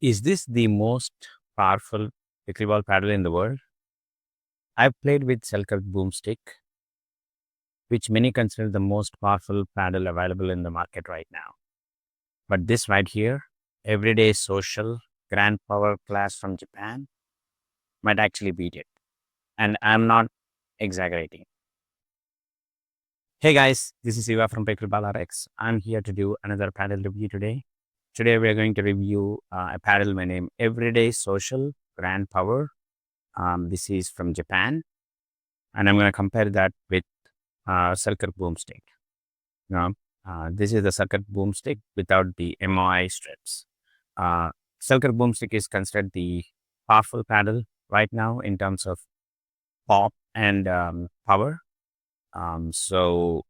Is this the most powerful pickleball paddle in the world? I've played with Selkirk Boomstick, which many consider the most powerful paddle available in the market right now. But this right here, Everyday Social Grand Power Class from Japan, might actually beat it. And I'm not exaggerating. Hey guys, this is Eva from Pickleball RX. I'm here to do another paddle review today. Today we are going to review a paddle by name Everyday Social Grand Power. This is from Japan, and I'm going to compare that with Selkirk Boomstick. You know, this is the Selkirk Boomstick without the MOI strips. Selkirk Boomstick is considered the powerful paddle right now in terms of pop and power. So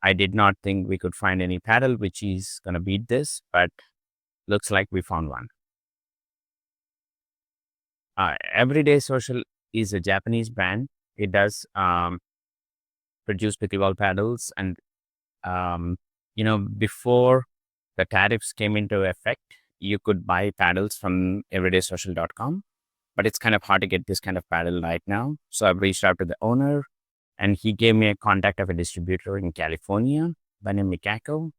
I did not think we could find any paddle which is going to beat this, but looks like we found one. Everyday Social is a Japanese brand. It does produce pickleball paddles, and before the tariffs came into effect, you could buy paddles from everydaysocial.com, but it's kind of hard to get this kind of paddle right now. So I've reached out to the owner, and he gave me a contact of a distributor in California by name Mikako,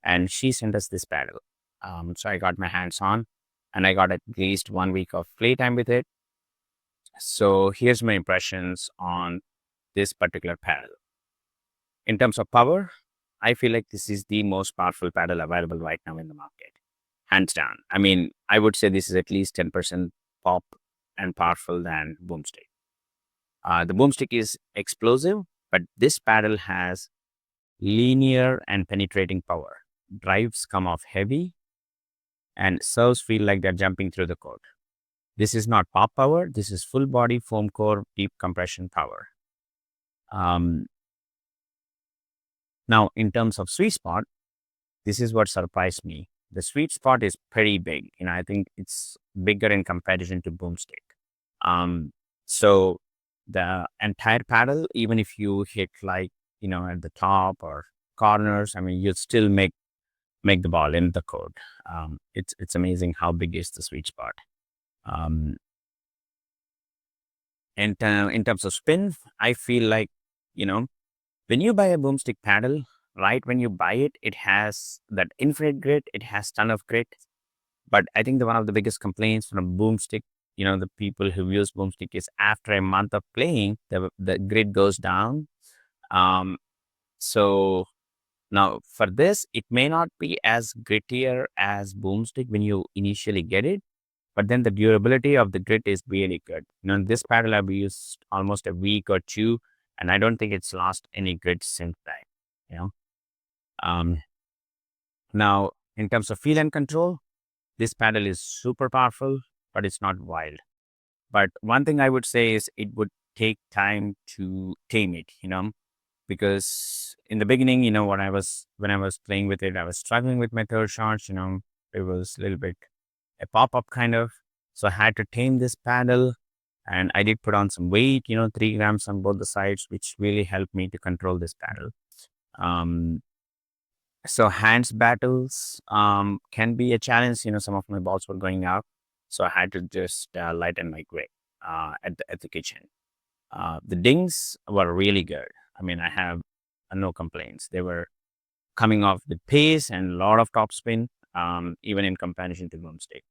and she sent us this paddle. So I got my hands on, and I got at least 1 week of playtime with it. So here's my impressions on this particular paddle. In terms of power, I feel like this is the most powerful paddle available right now in the market, hands down. I mean, I would say this is at least 10% pop and powerful than Boomstick. The Boomstick is explosive, but this paddle has linear and penetrating power. Drives come off heavy, and serves feel like they're jumping through the court. This is not pop power. This is full body foam core deep compression power. Now, in terms of sweet spot, this is what surprised me. The sweet spot is pretty big. I think it's bigger in comparison to Boomstick. So the entire paddle, even if you hit like, at the top or corners, I mean, you still make the ball in the court. It's amazing how big is the sweet spot. In terms of spin, I feel like, when you buy a Boomstick paddle, right when you buy it, it has that infinite grit, it has ton of grit. But I think one of the biggest complaints from Boomstick, the people who use Boomstick, is after a month of playing, the grit goes down. So now for this, it may not be as grittier as Boomstick when you initially get it, but then the durability of the grit is really good. This paddle I've used almost a week or two, and I don't think it's lost any grit since then. Now, in terms of feel and control, this paddle is super powerful, but it's not wild. But one thing I would say is it would take time to tame it, because in the beginning, when I was playing with it, I was struggling with my third shots. It was a little bit a pop-up kind of. So I had to tame this paddle, and I did put on some weight, 3 grams on both the sides, which really helped me to control this paddle. So hands battles can be a challenge. Some of my balls were going out, so I had to just lighten my grip at the kitchen. The dings were really good. I mean, I have no complaints. They were coming off with pace and a lot of top spin, even in comparison to Boomstick.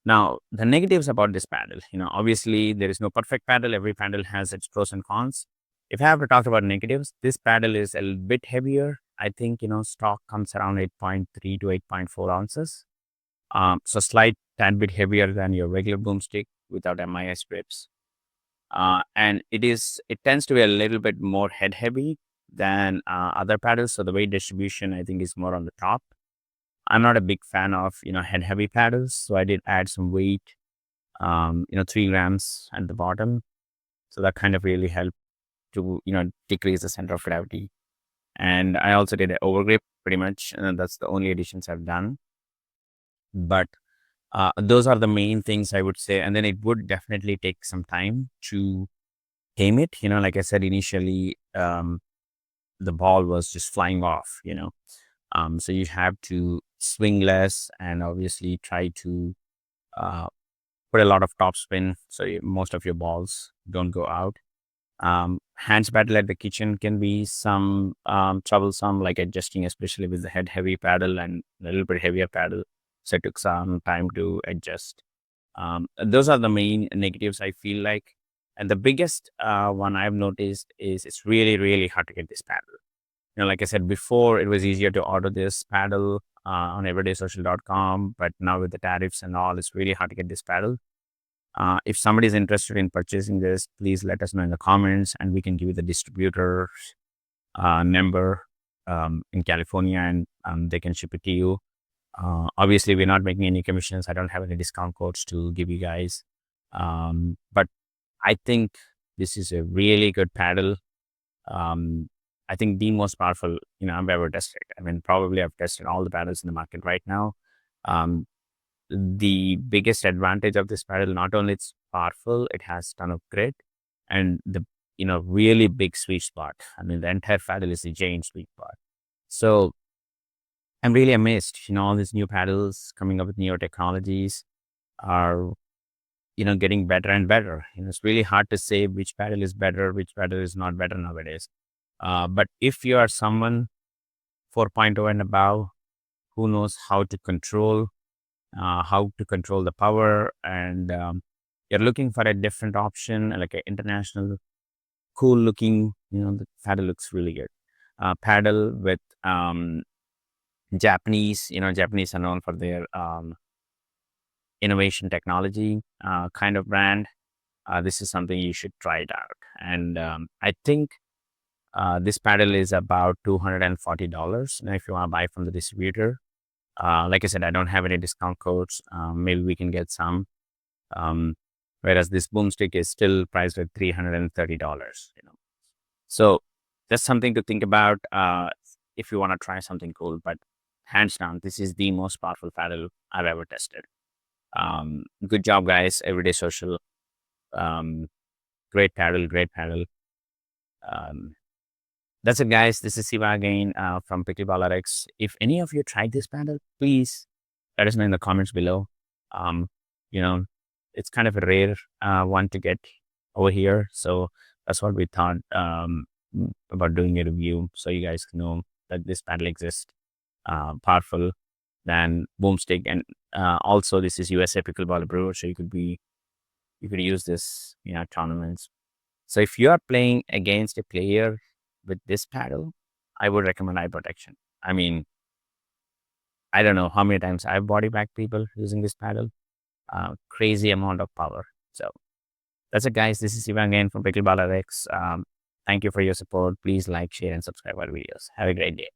Now, the negatives about this paddle, obviously there is no perfect paddle. Every paddle has its pros and cons. If I have to talk about negatives, this paddle is a little bit heavier. I think, stock comes around 8.3 to 8.4 ounces. So slight tad bit heavier than your regular Boomstick without MIS strips. And it tends to be a little bit more head heavy than other paddles. So the weight distribution, I think, is more on the top. I'm not a big fan of, head heavy paddles. So I did add some weight, 3 grams at the bottom. So that kind of really helped to, decrease the center of gravity. And I also did an overgrip pretty much. And that's the only additions I've done. But those are the main things I would say. And then it would definitely take some time to tame it. Like I said, initially, the ball was just flying off, so you have to swing less and obviously try to uh, put a lot of top spin, so most of your balls don't go out. Hands paddle at the kitchen can be some troublesome, like adjusting, especially with the head heavy paddle and a little bit heavier paddle. So it took some time to adjust. Those are the main negatives I feel like. And the biggest one I've noticed is it's really, really hard to get this paddle. Like I said before, it was easier to order this paddle on everydaysocial.com, but now with the tariffs and all, it's really hard to get this paddle. If somebody is interested in purchasing this, please let us know in the comments, and we can give you the distributor number in California, and they can ship it to you. Obviously, we're not making any commissions. I don't have any discount codes to give you guys. But I think this is a really good paddle. I think the most powerful, I've ever tested. I mean, probably I've tested all the paddles in the market right now. Um, the biggest advantage of this paddle, not only it's powerful, it has ton of grit and the, really big sweet spot. I mean, the entire paddle is a giant sweet spot. So I'm really amazed, all these new paddles coming up with newer technologies are, getting better and better. It's really hard to say which paddle is better, which paddle is not better nowadays. But if you are someone 4.0 and above who knows how to control the power, and you're looking for a different option, like an international, cool looking, the paddle looks really good. Paddle with Japanese, Japanese are known for their innovation technology kind of brand. This is something you should try it out. And I think this paddle is about $240. Now, if you want to buy from the distributor, like I said, I don't have any discount codes. Maybe we can get some. Whereas this boomstick is still priced at $330. So that's something to think about if you want to try something cool. But hands down, this is the most powerful paddle I've ever tested. Good job, guys. Everyday Social. Great paddle, great paddle. That's it, guys. This is Siva again from Pickleball RX. If any of you tried this paddle, please let us know in the comments below. You know, it's kind of a rare one to get over here. So that's what we thought about doing a review, so you guys know that this paddle exists. Powerful than Boomstick, and also this is USA Pickleball Brewer, so you could use this tournaments. So if you are playing against a player with this paddle, I would recommend eye protection. I mean, I don't know how many times I've body bagged people using this paddle. Crazy amount of power. So that's it, guys. This is Siva again from Pickleball RX. Thank you for your support. Please like, share, and subscribe our videos. Have a great day.